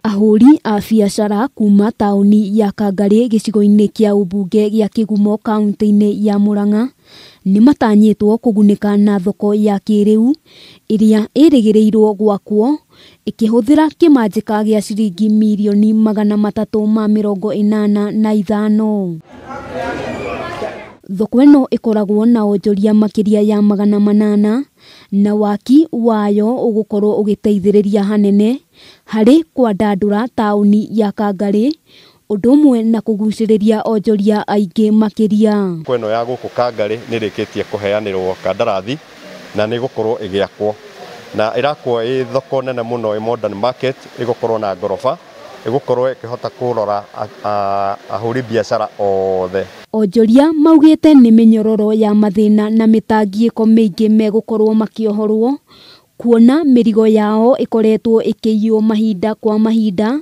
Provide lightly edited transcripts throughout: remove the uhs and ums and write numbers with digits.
Ahũri a biacara kuma taũni ya Kangarĩ gĩcigo-inĩ kĩa ũmbunge gĩa Kĩgumo kaunti-inĩ ya Murang'a nĩ matanyĩtwo kũgunĩka na thoko ya kĩrĩu ĩrĩa ĩrĩgĩrĩirwo gwakwo ĩkĩhũthĩra kĩmanjĩka gĩa ciringi mirioni 385. Thoko ĩno ĩkoragwo na onjoria makĩria ya 800 na waki wayo ũgũkorwo ũgĩteithĩrĩria hanene harĩ kwandandũra taũni ya Kangarĩ ũndũ ũmwe na kũgucĩrĩria onjoria aingĩ makĩria. Thoko ĩno ya gũkũ Kangarĩ nĩ ĩrĩkĩtie kũheanĩrwo kandarathi na nĩ gũkorwo ĩgĩakwo na ĩrakwo ĩ thoko nene mũno, ĩ modern market, ĩgũkorwo na ngoroba, ĩgũkorwo ĩkĩhota kũrora ahũri biacara othe. Onjoria maugĩte nĩ mĩnyororo ya mathĩna na mĩtangĩko mĩingĩ megũkorwo makĩohorwo kuona mĩrigo yao ĩkoretwo ĩkĩiywo mahinda kwa mahinda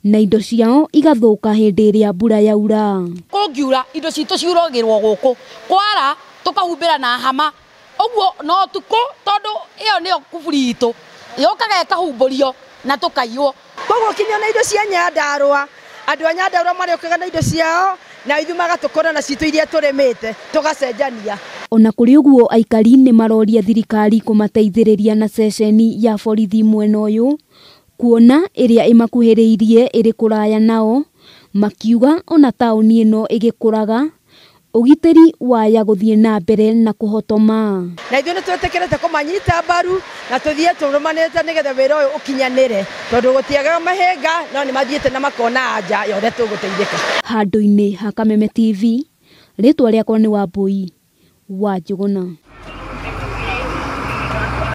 na indo ciao igathũka hĩndĩ ĩrĩa mbura yaura. Kũngiura indo citũ ciuragĩrwo gũkũ, kwara tũkahumbĩra na hama, ũguo no tukũ tondũ ĩyo nĩyo kuburi itũ yũkaga ĩkahumbũrio na tũkaiywo. Koguo kinya na indo cia Nyandarũa, andũ a Nyandarũa marĩũkaga na indo ciao na ithuĩ magatũkora na citũ iria tũrĩmĩte tũgacenjania. Ona kũrĩ ũguo aikari nĩ maroria thirikari kũmateithĩrĩria na ceceni ya borithi mwena ũyũ kuona ĩrĩa ĩmakuhĩrĩirie ĩrĩ kũraya nao, makiuga ona taũni ĩno ĩgĩkũraga ũgitĩri waya gũthiĩ na mbere na kũhotoma. Na ithuĩ nĩ twĩtĩkĩrĩte kũmanyita mbaru na tũthiĩ tũrũmanĩte nĩgetha wĩra ũyũ ũkinyanĩre tondũ gũtiagaga mahĩnga no nĩ mathiĩte na makona anja ya ũrĩa tũgũteithĩka. Handũ-inĩ ha Kameme TV, rĩtwa rĩakwa nĩ Wambui wa Njũgũna.